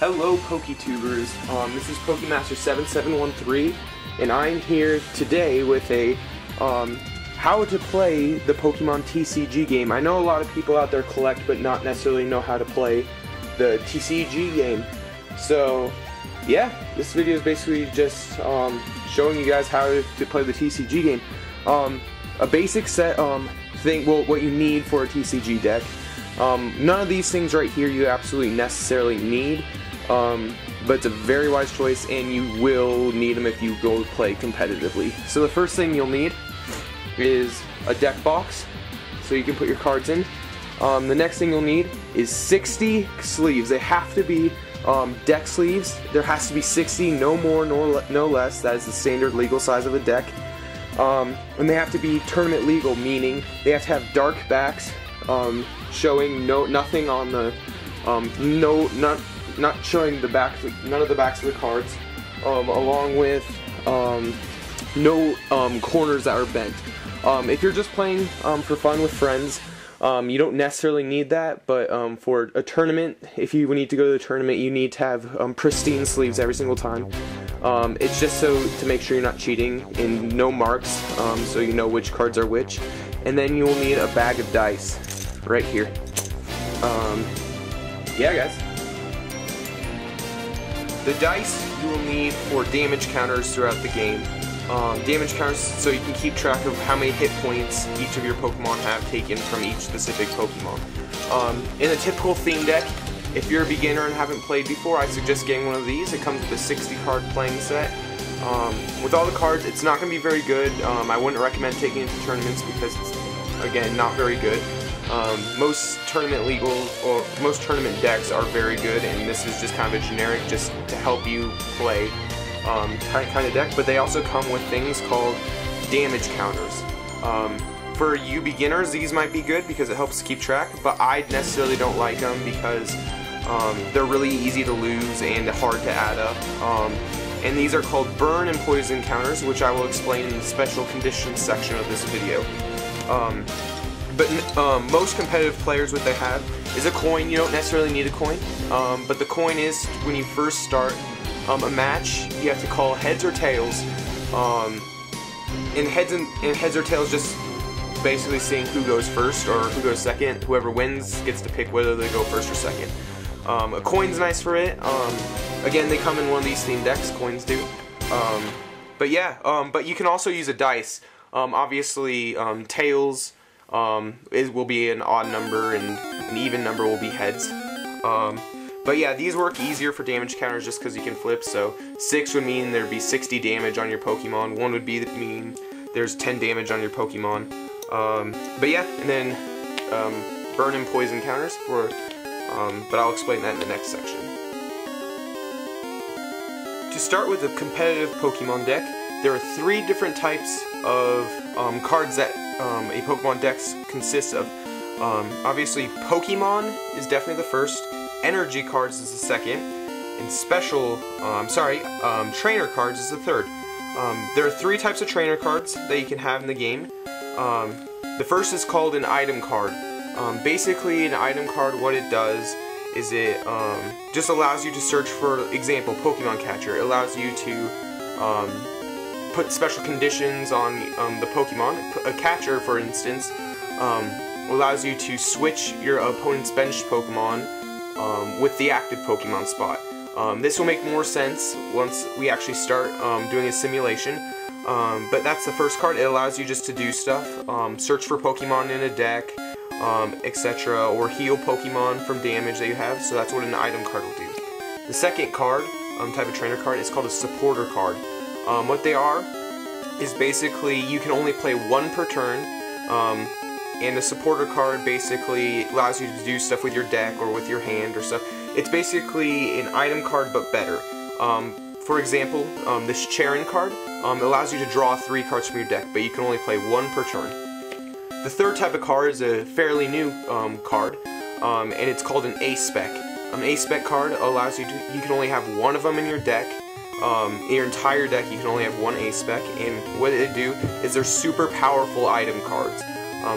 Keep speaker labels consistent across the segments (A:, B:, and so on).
A: Hello PokeTubers, this is Pokemaster7713, and I'm here today with a, how to play the Pokemon TCG game. I know a lot of people out there collect but not necessarily know how to play the TCG game. So, yeah, this video is basically just, showing you guys how to play the TCG game. A basic set, what you need for a TCG deck. None of these things right here you absolutely necessarily need, but it's a very wise choice and you will need them if you go play competitively. So the first thing you'll need is a deck box, so you can put your cards in. The next thing you'll need is 60 sleeves. They have to be deck sleeves. There has to be 60, no more, no less. That is the standard legal size of a deck. And they have to be tournament legal, meaning they have to have dark backs, showing nothing on the, not showing the back, none of the backs of the cards, along with no corners that are bent. If you're just playing for fun with friends, you don't necessarily need that, but for a tournament, if you need to go to the tournament, you need to have pristine sleeves every single time. It's just so to make sure you're not cheating, and no marks, so you know which cards are which. And then you will need a bag of dice right here. Yeah, guys. The dice you will need for damage counters throughout the game. Damage counters so you can keep track of how many hit points each of your Pokemon have taken from each specific Pokemon. In a typical theme deck, if you're a beginner and haven't played before, I suggest getting one of these. It comes with a 60 card playing set. With all the cards, it's not going to be very good. I wouldn't recommend taking it to tournaments because it's, again, not very good. Most tournament most tournament decks are very good, and this is just kind of a generic, just to help you play kind of deck. But they also come with things called damage counters. For you beginners, these might be good because it helps keep track, but I necessarily don't like them because they're really easy to lose and hard to add up. And these are called burn and poison counters, which I will explain in the special conditions section of this video. But most competitive players, what they have is a coin. You don't necessarily need a coin, but the coin is when you first start a match, you have to call heads or tails. And heads or tails just basically seeing who goes first or who goes second. Whoever wins gets to pick whether they go first or second. A coin's nice for it. Again, they come in one of these theme decks, coins do. But yeah, but you can also use a dice. Obviously, tails will be an odd number and an even number will be heads. But yeah, these work easier for damage counters just because you can flip. So 6 would mean there'd be 60 damage on your Pokemon. 1 would mean there's 10 damage on your Pokemon. But yeah, and then burn and poison counters for, but I'll explain that in the next section. To start with a competitive Pokemon deck, there are 3 different types of cards that a Pokemon deck consists of. Obviously, Pokemon is definitely the first, energy cards is the second, and special, trainer cards is the third. There are 3 types of trainer cards that you can have in the game. The first is called an item card. Basically, an item card, what it does is it just allows you to search for, example, Pokemon Catcher. It allows you to put special conditions on the Pokemon. A catcher, for instance, allows you to switch your opponent's benched Pokemon with the active Pokemon spot. This will make more sense once we actually start doing a simulation. But that's the first card. It allows you just to do stuff, search for Pokemon in a deck, etc., or heal Pokemon from damage that you have. So that's what an item card will do. The second card, type of trainer card, is called a supporter card. What they are is basically you can only play 1 per turn, and a supporter card basically allows you to do stuff with your deck or with your hand or stuff. It's basically an item card but better. For example, this Charon card allows you to draw 3 cards from your deck, but you can only play 1 per turn. The third type of card is a fairly new card, and it's called an A-Spec. An A-Spec card allows you to, you can only have 1 of them in your deck. In your entire deck, you can only have 1 A-Spec, and what they do is they're super powerful item cards.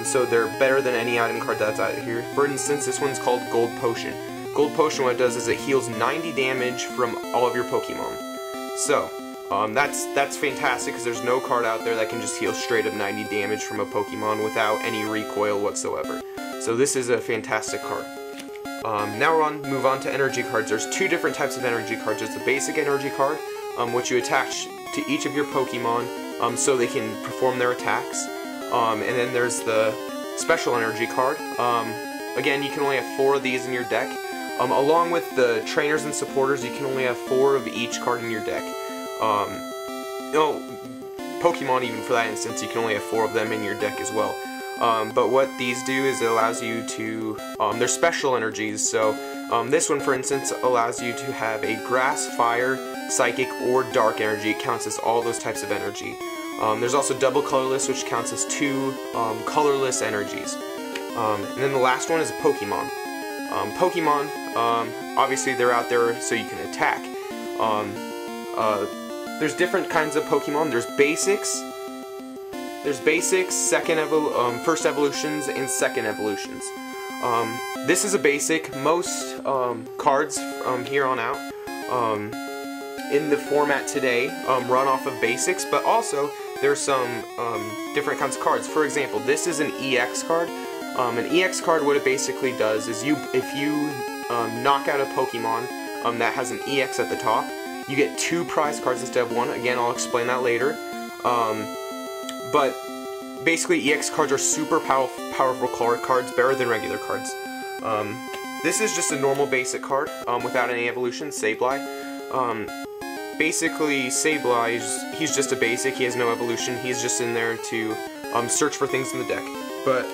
A: So they're better than any item card that's out here. For instance, this one's called Gold Potion. Gold Potion, what it does is it heals 90 damage from all of your Pokemon. So, that's fantastic because there's no card out there that can just heal straight up 90 damage from a Pokemon without any recoil whatsoever. So this is a fantastic card. Now we'll move on to energy cards. There's two different types of energy cards. There's the basic energy card, which you attach to each of your Pokemon so they can perform their attacks. And then there's the special energy card. Again, you can only have 4 of these in your deck. Along with the trainers and supporters, you can only have 4 of each card in your deck. Pokemon, even for that instance, you can only have 4 of them in your deck as well. But what these do is it allows you to, they're special energies, so this one, for instance, allows you to have a grass, fire, psychic, or dark energy. It counts as all those types of energy. There's also double colorless, which counts as 2 colorless energies. And then the last one is a Pokemon. Pokemon, obviously they're out there so you can attack. There's different kinds of Pokemon. There's basics, first evolutions, and second evolutions. This is a basic. Most cards from here on out in the format today run off of basics, but also there's some different kinds of cards. For example, this is an EX card. An EX card, what it basically does is if you knock out a Pokemon that has an EX at the top, you get 2 prize cards instead of 1. Again, I'll explain that later. But basically, EX cards are super powerful cards, better than regular cards. This is just a normal basic card without any evolution, Sableye. Basically, Sableye, he's just a basic, he has no evolution, he's just in there to search for things in the deck. But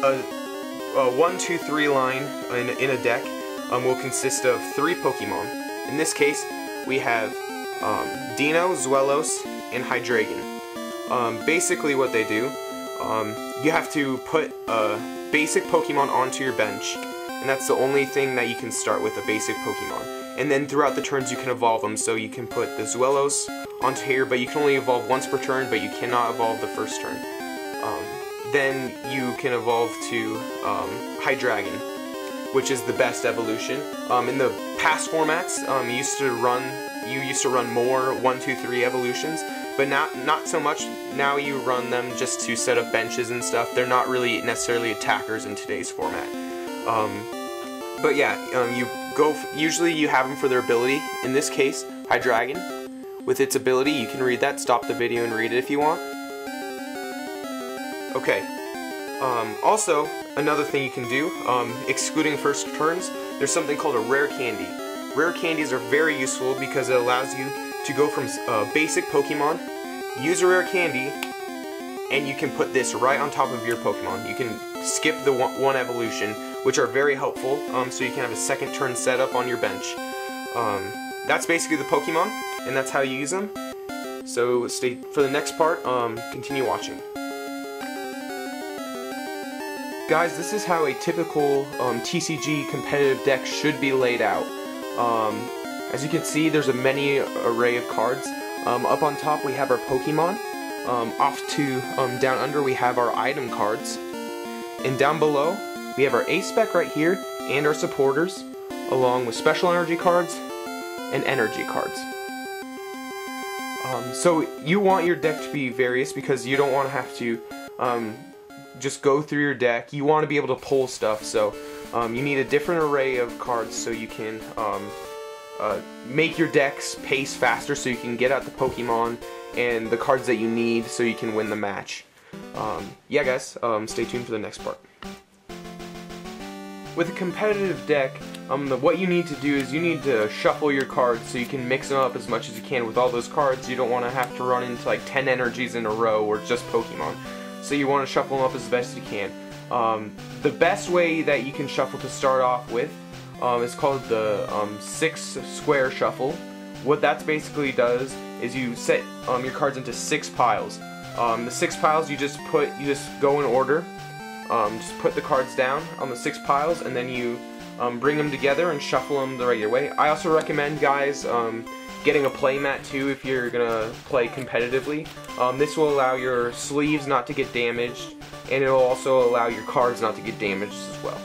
A: a 1, 2, 3 line in a deck will consist of 3 Pokemon. In this case, we have Dino, Zwelos, and Hydreigon. Basically what they do, you have to put a basic Pokemon onto your bench, and that's the only thing that you can start with, a basic Pokemon. And then throughout the turns you can evolve them, so you can put the Zwelos onto here, but you can only evolve once per turn, but you cannot evolve the first turn. Then you can evolve to Hydreigon, which is the best evolution. In the past formats, you used to run more 1, 2, 3 evolutions, but not so much. Now you run them just to set up benches and stuff. They're not really necessarily attackers in today's format. But yeah, usually you have them for their ability. In this case, Hydreigon, with its ability, you can read that. Stop the video and read it if you want. Okay. Also, another thing you can do, excluding first turns, there's something called a rare candy. Rare candies are very useful because it allows you to go from basic Pokemon, use a rare candy, and you can put this right on top of your Pokemon. You can skip the one evolution, which are very helpful, so you can have a second turn setup on your bench. That's basically the Pokemon, and that's how you use them. So stay for the next part, continue watching. Guys, this is how a typical TCG competitive deck should be laid out. As you can see, there's a many array of cards. Up on top we have our Pokemon. Off to down under we have our item cards. And down below we have our A-Spec right here and our supporters, along with special energy cards and energy cards. So you want your deck to be various because you don't want to have to just go through your deck. You want to be able to pull stuff, so you need a different array of cards so you can make your decks pace faster, so you can get out the Pokemon and the cards that you need so you can win the match. Yeah guys, stay tuned for the next part. With a competitive deck, what you need to do is you need to shuffle your cards so you can mix them up as much as you can. With all those cards, you don't want to have to run into like 10 energies in a row or just Pokemon. So you want to shuffle them up as best you can. The best way that you can shuffle to start off with is called the 6 square shuffle. What that basically does is you set your cards into 6 piles. The 6 piles you just go in order. Just put the cards down on the 6 piles, and then you bring them together and shuffle them the regular way. I also recommend, guys, getting a play mat too if you're gonna play competitively. This will allow your sleeves not to get damaged, and it will also allow your cards not to get damaged as well.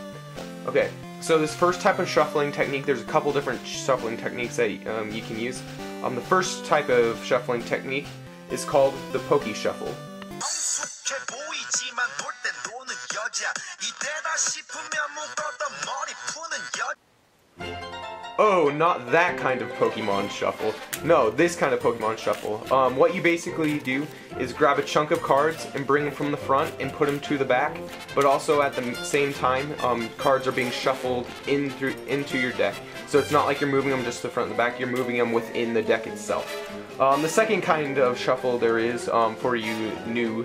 A: Okay, So this first type of shuffling technique, there's a couple different shuffling techniques that you can use. The first type of shuffling technique is called the Poke Shuffle. Oh, not that kind of Pokemon Shuffle. No, this kind of Pokemon Shuffle. What you basically do is grab a chunk of cards and bring them from the front and put them to the back, but also at the same time, cards are being shuffled into your deck. So it's not like you're moving them just to the front and the back, you're moving them within the deck itself. The second kind of shuffle there is, for you new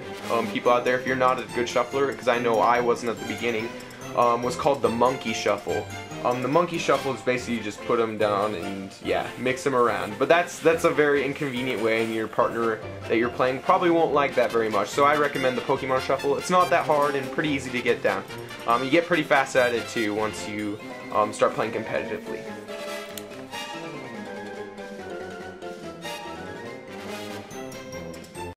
A: people out there, if you're not a good shuffler, because I know I wasn't at the beginning, was called the Monkey Shuffle. The Monkey Shuffle is basically you just put them down and, yeah, mix them around. But that's a very inconvenient way, and your partner that you're playing probably won't like that very much. So I recommend the Pokemon Shuffle. It's not that hard and pretty easy to get down. You get pretty fast at it too once you start playing competitively.